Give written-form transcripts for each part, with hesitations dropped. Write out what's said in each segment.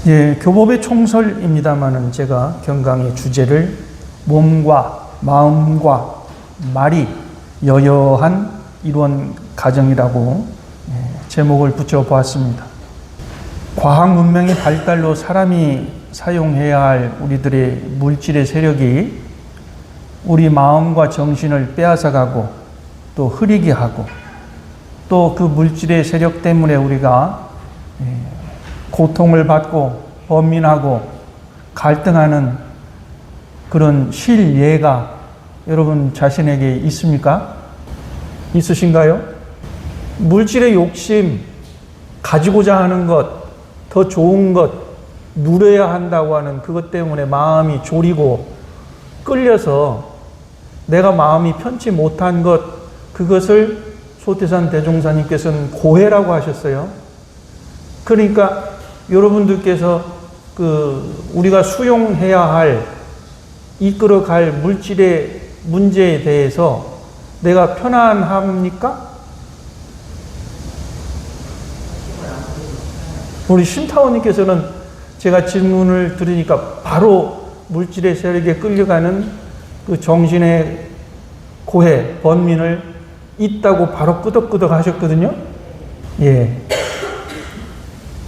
예, 교법의 총설입니다만은 제가 경강의 주제를 몸과 마음과 말이 여여한 이론 가정이라고 제목을 붙여보았습니다. 과학 문명의 발달로 사람이 사용해야 할 우리들의 물질의 세력이 우리 마음과 정신을 빼앗아가고 또 흐리게 하고 또 그 물질의 세력 때문에 우리가 고통을 받고 번민하고 갈등하는 그런 실예가 여러분 자신에게 있습니까? 있으신가요? 물질의 욕심, 가지고자 하는 것, 더 좋은 것, 누려야 한다고 하는 그것 때문에 마음이 졸이고 끌려서 내가 마음이 편치 못한 것, 그것을 소태산 대종사님께서는 고해라고 하셨어요. 그러니까 여러분들께서 우리가 수용해야 할, 이끌어갈 물질의 문제에 대해서 내가 편안합니까? 우리 심타원님께서는 제가 질문을 들으니까 바로 물질의 세력에 끌려가는 그 정신의 고해, 번민을 있다고 바로 끄덕끄덕 하셨거든요. 예.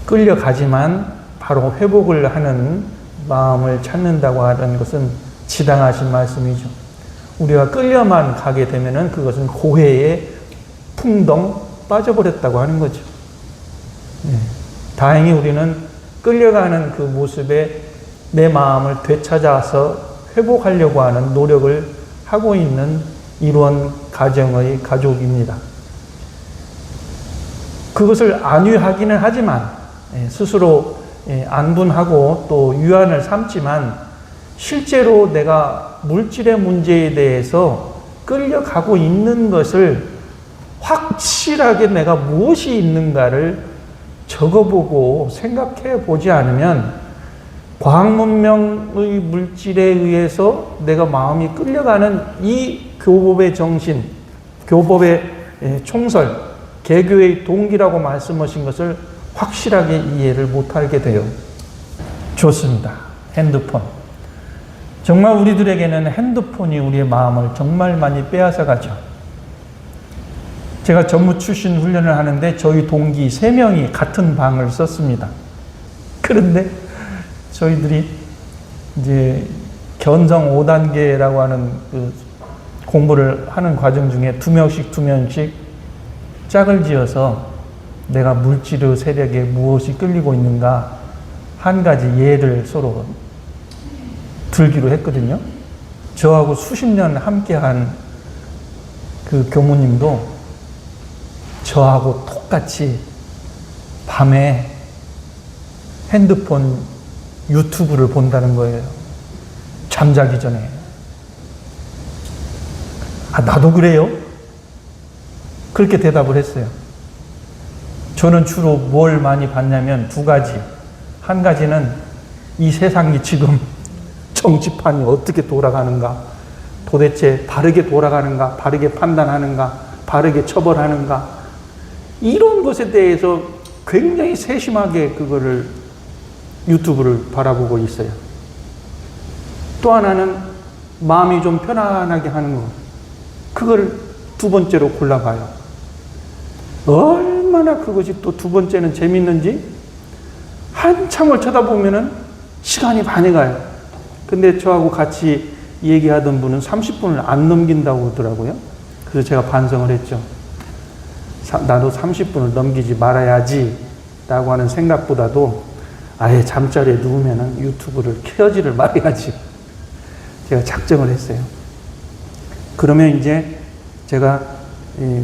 끌려가지만 바로 회복을 하는 마음을 찾는다고 하는 것은 지당하신 말씀이죠. 우리가 끌려만 가게 되면은 그것은 고해에 풍덩 빠져버렸다고 하는 거죠. 예. 다행히 우리는 끌려가는 그 모습에 내 마음을 되찾아서 회복하려고 하는 노력을 하고 있는 이런 가정의 가족입니다. 그것을 안위하기는 하지만 스스로 안분하고 또 유안을 삼지만 실제로 내가 물질의 문제에 대해서 끌려가고 있는 것을 확실하게 내가 무엇이 있는가를 적어보고 생각해 보지 않으면 과학문명의 물질에 의해서 내가 마음이 끌려가는 이 교법의 정신, 교법의 총설, 개교의 동기라고 말씀하신 것을 확실하게 이해를 못하게 돼요. 좋습니다. 핸드폰. 정말 우리들에게는 핸드폰이 우리의 마음을 정말 많이 빼앗아가죠. 제가 전무 출신 훈련을 하는데 저희 동기 3명이 같은 방을 썼습니다. 그런데 저희들이 이제 견성 5단계라고 하는 그 공부를 하는 과정 중에 2명씩 짝을 지어서 내가 물질의 세력에 무엇이 끌리고 있는가 한 가지 예를 서로 들기로 했거든요. 저하고 수십 년 함께한 그 교무님도 저하고 똑같이 밤에 핸드폰 유튜브를 본다는 거예요. 잠자기 전에. 아, 나도 그래요? 그렇게 대답을 했어요. 저는 주로 뭘 많이 봤냐면 2가지. 한 가지는 이 세상이 지금 정치판이 어떻게 돌아가는가, 도대체 바르게 돌아가는가, 바르게 판단하는가, 바르게 처벌하는가, 이런 것에 대해서 굉장히 세심하게 그거를 유튜브를 바라보고 있어요. 또 하나는 마음이 좀 편안하게 하는 것. 그걸 2번째로 골라봐요. 얼마나 그것이 또 2번째는 재밌는지 한참을 쳐다보면은 시간이 반이 가요. 근데 저하고 같이 얘기하던 분은 30분을 안 넘긴다고 하더라고요. 그래서 제가 반성을 했죠. 나도 30분을 넘기지 말아야지 라고 하는 생각보다도 아예 잠자리에 누우면은 유튜브를 켜지를 말아야지. 제가 작정을 했어요. 그러면 이제 제가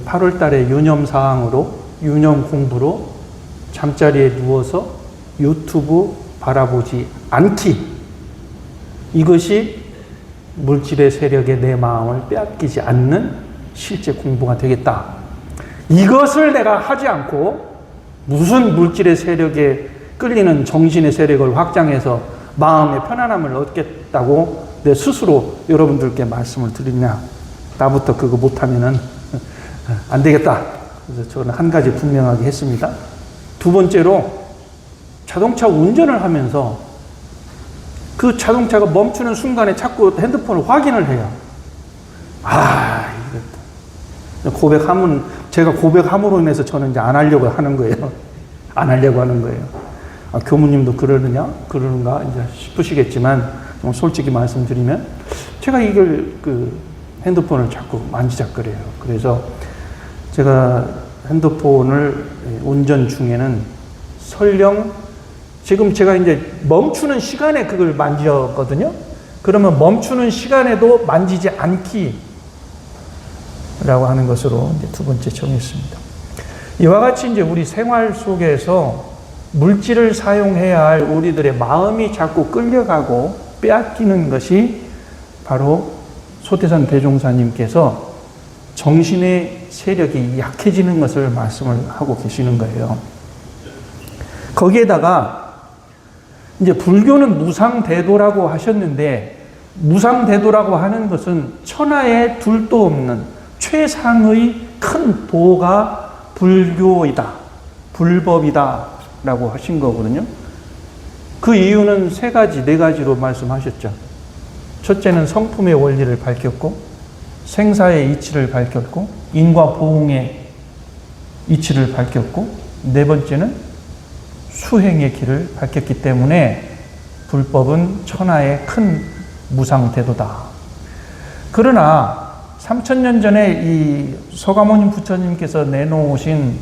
8월 달에 유념사항으로, 유념 공부로 잠자리에 누워서 유튜브 바라보지 않기. 이것이 물질의 세력에 내 마음을 빼앗기지 않는 실제 공부가 되겠다. 이것을 내가 하지 않고 무슨 물질의 세력에 끌리는 정신의 세력을 확장해서 마음의 편안함을 얻겠다고 내 스스로 여러분들께 말씀을 드리냐. 나부터 그거 못하면은 안 되겠다. 그래서 저는 한 가지 분명하게 했습니다. 2번째로 자동차 운전을 하면서 그 자동차가 멈추는 순간에 자꾸 핸드폰을 확인을 해요. 제가 고백함으로 인해서 저는 이제 안 하려고 하는 거예요. 안 하려고 하는 거예요. 교무님도 그러는가 이제 싶으시겠지만, 솔직히 말씀드리면, 제가 이걸 핸드폰을 자꾸 만지작거려요. 그래서 제가 핸드폰을 운전 중에는 설령 지금 제가 이제 멈추는 시간에 그걸 만졌거든요. 그러면 멈추는 시간에도 만지지 않기라고 하는 것으로 이제 두 번째 정했습니다. 이와 같이 이제 우리 생활 속에서 물질을 사용해야 할 우리들의 마음이 자꾸 끌려가고 빼앗기는 것이 바로 소태산 대종사님께서 정신의 세력이 약해지는 것을 말씀을 하고 계시는 거예요. 거기에다가 이제 불교는 무상대도라고 하셨는데, 무상대도라고 하는 것은 천하에 둘도 없는 최상의 큰 도가 불교이다, 불법이다 라고 하신 거거든요. 그 이유는 네 가지로 말씀하셨죠. 첫째는 성품의 원리를 밝혔고, 생사의 이치를 밝혔고, 인과 보응의 이치를 밝혔고, 네 번째는 수행의 길을 밝혔기 때문에 불법은 천하의 큰 무상대도다. 그러나 3000년 전에 이 서가모니 부처님께서 내놓으신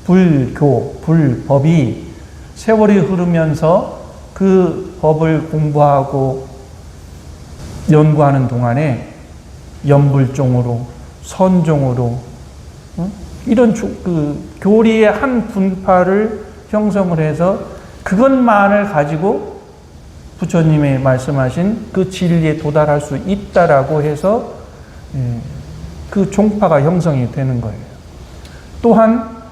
불교, 불법이 세월이 흐르면서 그 법을 공부하고 연구하는 동안에 연불종으로, 선종으로, 이런 교리의 한 분파를 형성을 해서 그것만을 가지고 부처님이 말씀하신 그 진리에 도달할 수 있다라고 해서 그 종파가 형성이 되는 거예요. 또한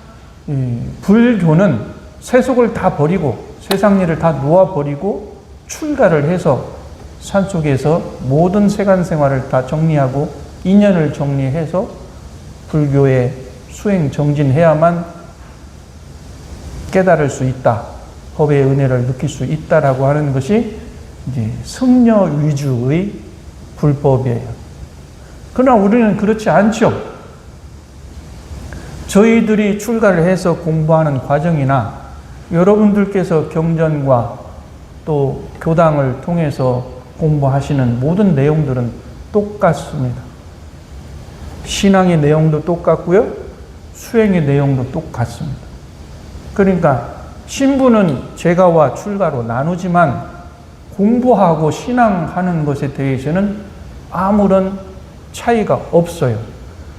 불교는 세속을 다 버리고 세상 일을 다 놓아버리고 출가를 해서 산속에서 모든 세간 생활을 다 정리하고 인연을 정리해서 불교에 수행 정진해야만 깨달을 수 있다, 법의 은혜를 느낄 수 있다라고 하는 것이 이제 승려 위주의 불법이에요. 그러나 우리는 그렇지 않죠. 저희들이 출가를 해서 공부하는 과정이나 여러분들께서 경전과 또 교당을 통해서 공부하시는 모든 내용들은 똑같습니다. 신앙의 내용도 똑같고요, 수행의 내용도 똑같습니다. 그러니까 신부는 제가와 출가로 나누지만 공부하고 신앙하는 것에 대해서는 아무런 차이가 없어요.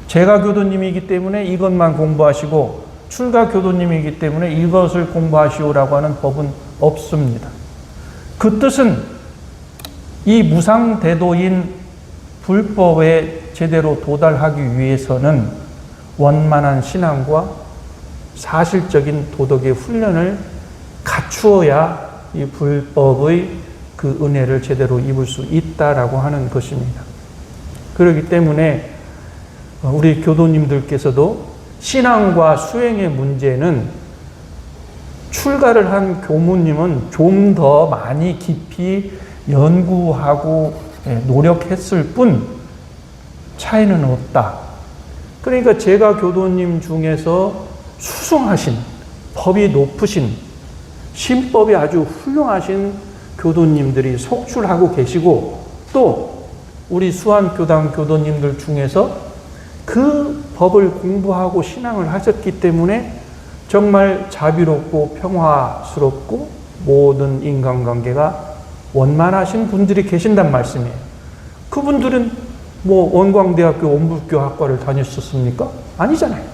제가 교도님이기 때문에 이것만 공부하시고 출가 교도님이기 때문에 이것을 공부하시오라고 하는 법은 없습니다. 그 뜻은 이 무상대도인 불법에 제대로 도달하기 위해서는 원만한 신앙과 사실적인 도덕의 훈련을 갖추어야 이 불법의 그 은혜를 제대로 입을 수 있다라고 하는 것입니다. 그렇기 때문에 우리 교도님들께서도 신앙과 수행의 문제는 출가를 한 교무님은 좀 더 많이 깊이 연구하고 노력했을 뿐 차이는 없다. 그러니까 제가 교도님 중에서 수승하신, 법이 높으신, 신법이 아주 훌륭하신 교도님들이 속출하고 계시고, 또 우리 수안교당 교도님들 중에서 그 법을 공부하고 신앙을 하셨기 때문에 정말 자비롭고 평화스럽고 모든 인간관계가 원만하신 분들이 계신단 말씀이에요. 그분들은 원광대학교 원불교학과를 다녔었습니까? 아니잖아요.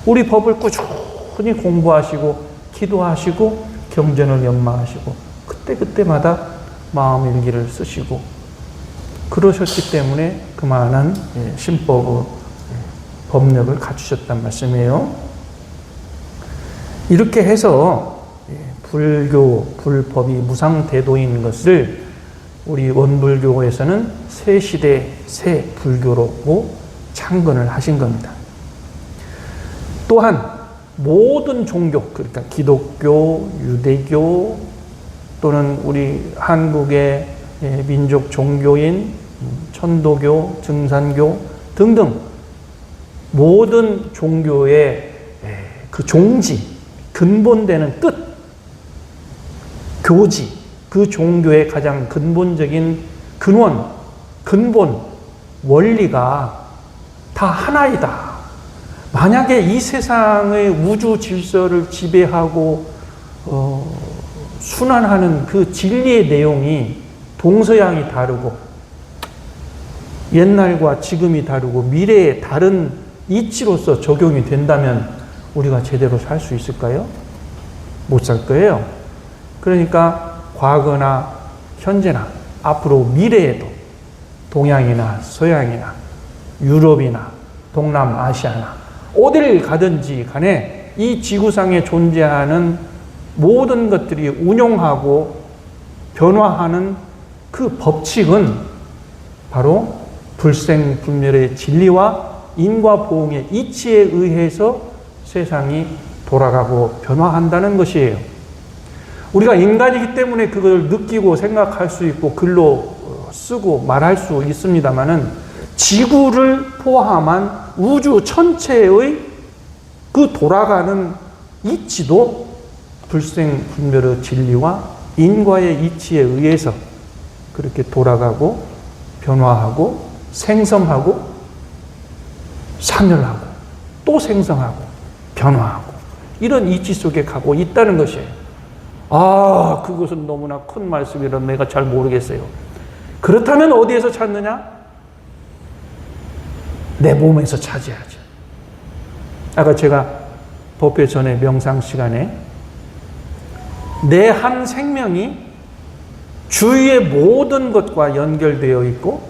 우리 법을 꾸준히 공부하시고 기도하시고 경전을 연마하시고 그때그때마다 마음일기를 쓰시고 그러셨기 때문에 그만한 신법의 법력을 갖추셨단 말씀이에요. 이렇게 해서 불교, 불법이 무상대도인 것을 우리 원불교에서는 새 시대 새 불교로 창건을 하신 겁니다. 또한 모든 종교, 그러니까 기독교, 유대교 또는 우리 한국의 민족 종교인 천도교, 증산교 등등 모든 종교의 그 종지, 근본되는 뜻, 교지, 그 종교의 가장 근본적인 근본, 원리가 다 하나이다. 만약에 이 세상의 우주 질서를 지배하고 순환하는 그 진리의 내용이 동서양이 다르고 옛날과 지금이 다르고 미래에 다른 이치로서 적용이 된다면 우리가 제대로 살 수 있을까요? 못 살 거예요. 그러니까 과거나 현재나 앞으로 미래에도 동양이나 서양이나 유럽이나 동남아시아나 어딜 가든지 간에 이 지구상에 존재하는 모든 것들이 운용하고 변화하는 그 법칙은 바로 불생불멸의 진리와 인과보응의 이치에 의해서 세상이 돌아가고 변화한다는 것이에요. 우리가 인간이기 때문에 그걸 느끼고 생각할 수 있고 글로 쓰고 말할 수 있습니다만은 지구를 포함한 우주 전체의 그 돌아가는 이치도 불생불멸의 진리와 인과의 이치에 의해서 그렇게 돌아가고 변화하고 생성하고 사멸하고 또 생성하고 변화하고 이런 이치 속에 가고 있다는 것이에요. 아, 그것은 너무나 큰 말씀이라 내가 잘 모르겠어요. 그렇다면 어디에서 찾느냐? 내 몸에서 찾아야죠. 아까 제가 법회 전에 명상 시간에 내 한 생명이 주위의 모든 것과 연결되어 있고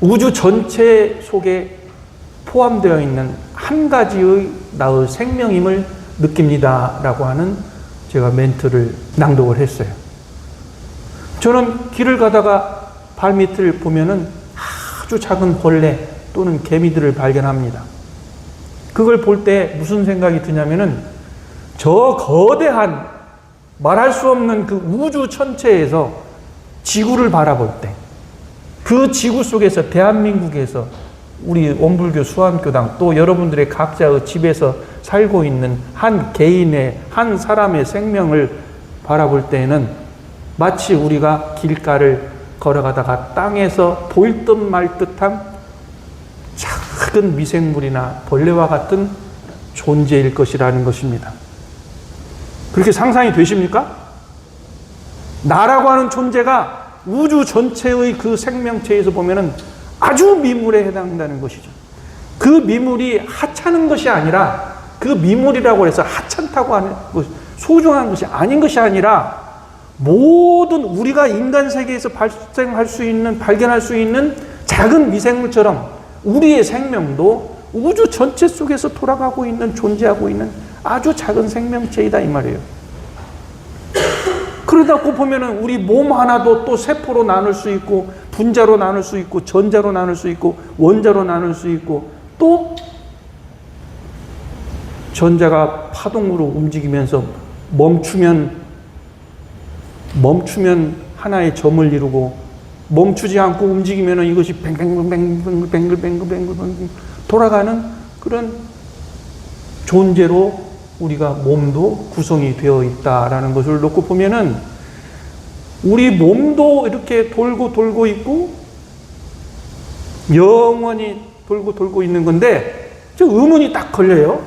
우주 전체 속에 포함되어 있는 한 가지의 나의 생명임을 느낍니다 라고 하는 제가 멘트를 낭독을 했어요. 저는 길을 가다가 발밑을 보면은 아주 작은 벌레 또는 개미들을 발견합니다. 그걸 볼 때 무슨 생각이 드냐면은 저 거대한 말할 수 없는 그 우주 전체에서 지구를 바라볼 때 그 지구 속에서 대한민국에서 우리 원불교 수안교당 또 여러분들의 각자의 집에서 살고 있는 한 개인의 한 사람의 생명을 바라볼 때에는 마치 우리가 길가를 걸어가다가 땅에서 보일 듯 말 듯한 작은 미생물이나 벌레와 같은 존재일 것이라는 것입니다. 그렇게 상상이 되십니까? 나라고 하는 존재가 우주 전체의 그 생명체에서 보면은 아주 미물에 해당한다는 것이죠. 그 미물이 하찮은 것이 아니라 그 미물이라고 해서 하찮다고 하는 것, 소중한 것이 아닌 것이 아니라 모든 우리가 인간 세계에서 발생할 수 있는, 발견할 수 있는 작은 미생물처럼 우리의 생명도 우주 전체 속에서 돌아가고 있는, 존재하고 있는 아주 작은 생명체이다 이 말이에요. 그러다 보면은 우리 몸 하나도 또 세포로 나눌 수 있고 분자로 나눌 수 있고 전자로 나눌 수 있고 원자로 나눌 수 있고 또 전자가 파동으로 움직이면서 멈추면 하나의 점을 이루고 멈추지 않고 움직이면 이것이 뱅글뱅글 돌아가는 그런 존재로 우리가 몸도 구성이 되어 있다라는 것을 놓고 보면은 우리 몸도 이렇게 돌고 있고 영원히 돌고 있는 건데 저 의문이 딱 걸려요.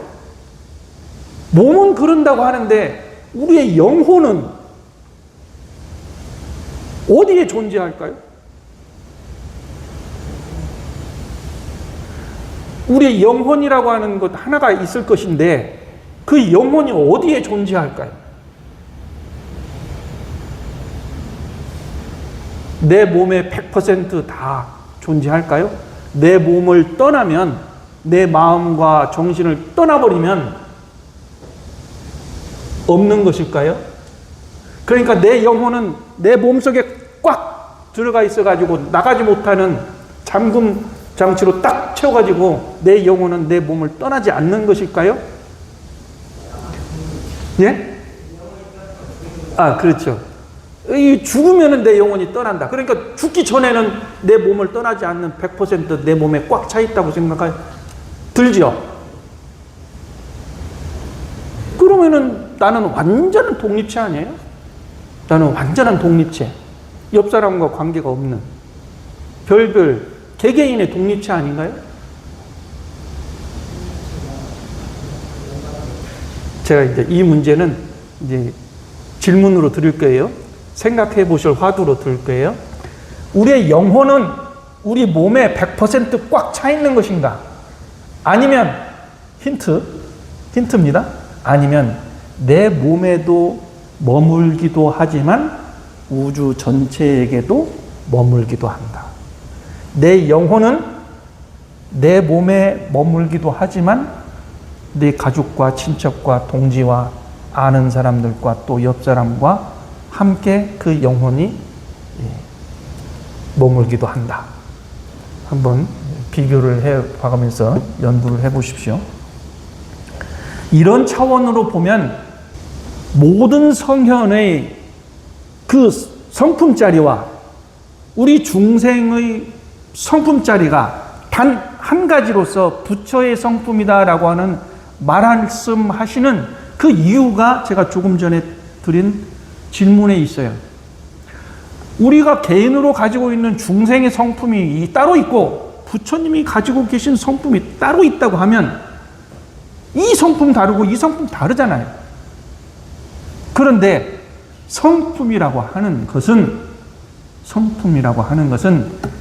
몸은 그런다고 하는데 우리의 영혼은 어디에 존재할까요? 우리의 영혼이라고 하는 것 하나가 있을 것인데 그 영혼이 어디에 존재할까요? 내 몸에 100% 다 존재할까요? 내 몸을 떠나면, 내 마음과 정신을 떠나버리면 없는 것일까요? 그러니까 내 영혼은 내 몸속에 꽉 들어가 있어가지고 나가지 못하는 잠금 장치로 딱 채워가지고 내 영혼은 내 몸을 떠나지 않는 것일까요? 예? 아, 그렇죠. 이 죽으면은 내 영혼이 떠난다. 그러니까 죽기 전에는 내 몸을 떠나지 않는 100% 내 몸에 꽉 차 있다고 생각하면 들지요? 그러면은 나는 완전한 독립체 아니에요? 나는 완전한 독립체. 옆 사람과 관계가 없는 별별 개개인의 독립체 아닌가요? 제가 이제 이 문제는 이제 질문으로 드릴 거예요. 생각해 보실 화두로 드릴 거예요. 우리의 영혼은 우리 몸에 100% 꽉 차 있는 것인가? 아니면 힌트입니다. 아니면 내 몸에도 머물기도 하지만 우주 전체에게도 머물기도 한다. 내 영혼은 내 몸에 머물기도 하지만 내 가족과 친척과 동지와 아는 사람들과 또 옆 사람과 함께 그 영혼이 머물기도 한다. 한번 비교를 해 봐가면서 연구를 해 보십시오. 이런 차원으로 보면 모든 성현의 그 성품짜리와 우리 중생의 성품짜리가 단 한 가지로서 부처의 성품이다라고 하는 말씀하시는 그 이유가 제가 조금 전에 드린 질문에 있어요. 우리가 개인으로 가지고 있는 중생의 성품이 따로 있고 부처님이 가지고 계신 성품이 따로 있다고 하면 이 성품 다르고 이 성품 다르잖아요. 그런데 성품이라고 하는 것은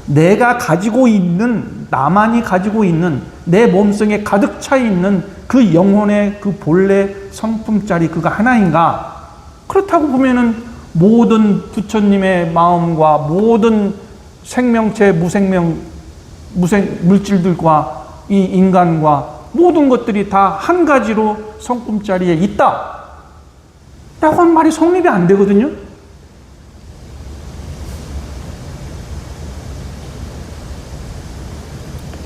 내가 가지고 있는, 나만이 가지고 있는 내 몸속에 가득 차 있는 그 영혼의 그 본래 성품짜리 그가 하나인가? 그렇다고 보면은 모든 부처님의 마음과 모든 생명체, 물질들과 이 인간과 모든 것들이 다 한 가지로 성품짜리에 있다 라고 하는 말이 성립이 안 되거든요.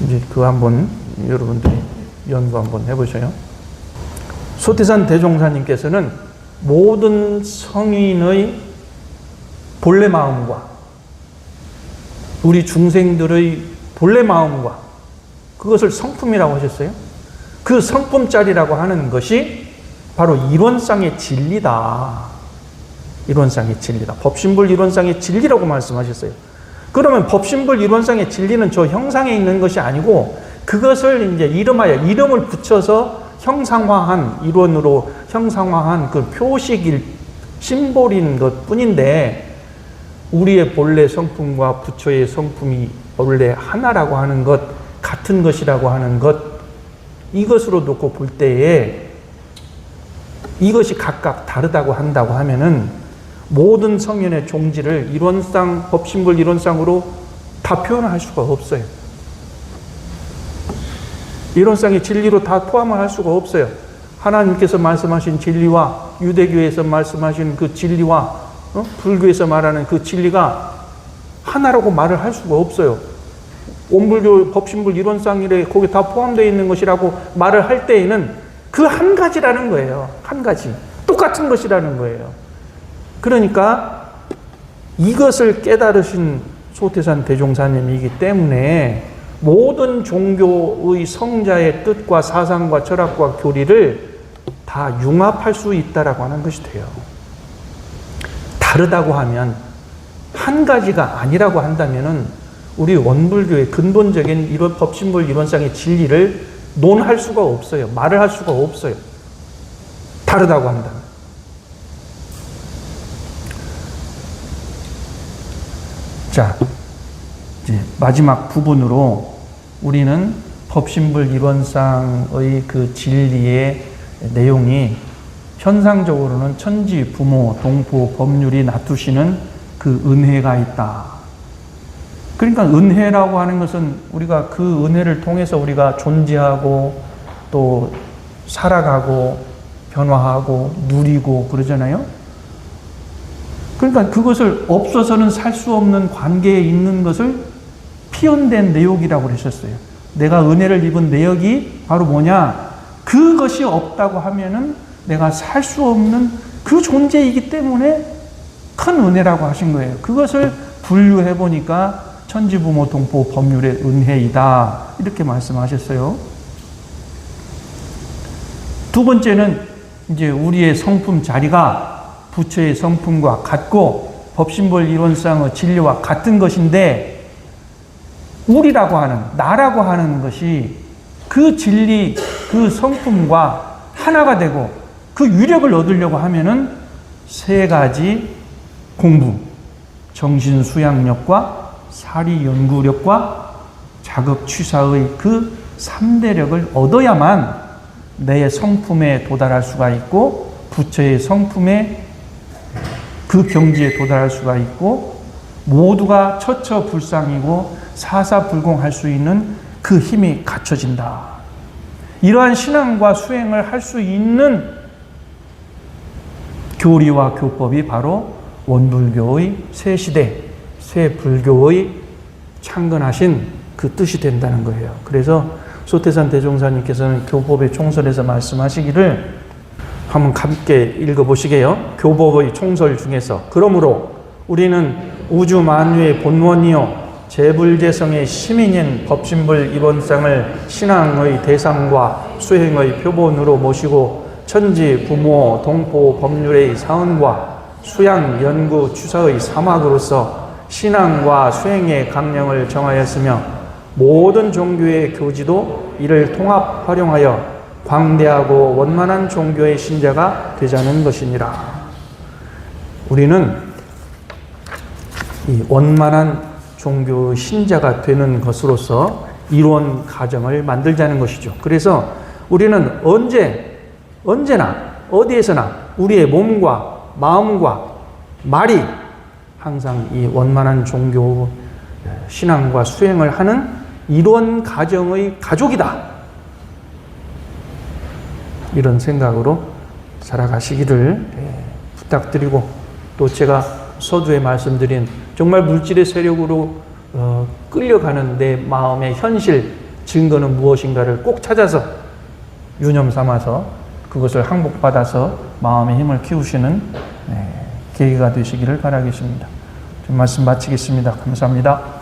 이제 그거 한번 여러분들이 연구 한번 해보셔요. 소태산 대종사님께서는 모든 성인의 본래 마음과 우리 중생들의 본래 마음과 그것을 성품이라고 하셨어요. 그 성품짜리라고 하는 것이 바로 이론상의 진리다. 이론상의 진리다. 법신불 이론상의 진리라고 말씀하셨어요. 그러면 법신불 이론상의 진리는 저 형상에 있는 것이 아니고 그것을 이제 이름을 붙여서 형상화한, 이론으로 형상화한 그 표식일, 심볼인 것 뿐인데 우리의 본래 성품과 부처의 성품이 원래 하나라고 하는 것, 같은 것이라고 하는 것, 이것으로 놓고 볼 때에 이것이 각각 다르다고 한다고 하면은 모든 성현의 종지를 이론상, 법신불 이론상으로 다 표현할 수가 없어요. 이론상의 진리로 다 포함을 할 수가 없어요. 하나님께서 말씀하신 진리와 유대교에서 말씀하신 그 진리와 불교에서 말하는 그 진리가 하나라고 말을 할 수가 없어요. 온불교, 법신불 이론상이래 거기 다 포함되어 있는 것이라고 말을 할 때에는 그 한 가지라는 거예요. 한 가지. 똑같은 것이라는 거예요. 그러니까 이것을 깨달으신 소태산 대종사님이기 때문에 모든 종교의 성자의 뜻과 사상과 철학과 교리를 다 융합할 수 있다라고 하는 것이 돼요. 다르다고 하면, 한 가지가 아니라고 한다면은 우리 원불교의 근본적인 이론, 법신불 이론상의 진리를 논할 수가 없어요. 말을 할 수가 없어요. 다르다고 한다면. 자, 이제 마지막 부분으로 우리는 법신불 이론상의 그 진리의 내용이 현상적으로는 천지, 부모, 동포, 법률이 놔두시는 그 은혜가 있다. 그러니까 은혜라고 하는 것은 우리가 그 은혜를 통해서 우리가 존재하고 또 살아가고 변화하고 누리고 그러잖아요. 그러니까 그것을 없어서는 살 수 없는 관계에 있는 것을 피현된 내역이라고 그러셨어요. 내가 은혜를 입은 내역이 바로 뭐냐? 그것이 없다고 하면은 내가 살 수 없는 그 존재이기 때문에 큰 은혜라고 하신 거예요. 그것을 분류해 보니까 천지부모 동포 법률의 은혜이다. 이렇게 말씀하셨어요. 두 번째는 이제 우리의 성품 자리가 부처의 성품과 같고 법신벌 이론상의 진리와 같은 것인데 우리라고 하는, 나라고 하는 것이 그 진리, 그 성품과 하나가 되고 그 유력을 얻으려고 하면은 세 가지 공부, 정신 수양력과 사리 연구력과 작업 취사의 그 3대력을 얻어야만 내 성품에 도달할 수가 있고 부처의 성품에 그 경지에 도달할 수가 있고 모두가 처처불상이고 사사불공할 수 있는 그 힘이 갖춰진다. 이러한 신앙과 수행을 할 수 있는 교리와 교법이 바로 원불교의 새시대, 새불교의 창건하신 그 뜻이 된다는 거예요. 그래서 소태산 대종사님께서는 교법의 총설에서 말씀하시기를 한번 함께 읽어보시게요. 교법의 총설 중에서 그러므로 우리는 우주 만유의 본원이요 재불재성의 시민인 법신불 이본상을 신앙의 대상과 수행의 표본으로 모시고 천지, 부모, 동포, 법률의 사언과 수양, 연구, 추사의 사막으로서 신앙과 수행의 강령을 정하였으며 모든 종교의 교지도 이를 통합 활용하여 광대하고 원만한 종교의 신자가 되자는 것이니라. 우리는 이 원만한 종교의 신자가 되는 것으로서 이론 가정을 만들자는 것이죠. 그래서 우리는 언제나 어디에서나 우리의 몸과 마음과 말이 항상 이 원만한 종교 신앙과 수행을 하는 이론 가정의 가족이다. 이런 생각으로 살아가시기를 부탁드리고 또 제가 서두에 말씀드린 정말 물질의 세력으로 끌려가는 내 마음의 현실 증거는 무엇인가를 꼭 찾아서 유념 삼아서 그것을 항복받아서 마음의 힘을 키우시는 계기가 되시기를 바라겠습니다. 좀 말씀 마치겠습니다. 감사합니다.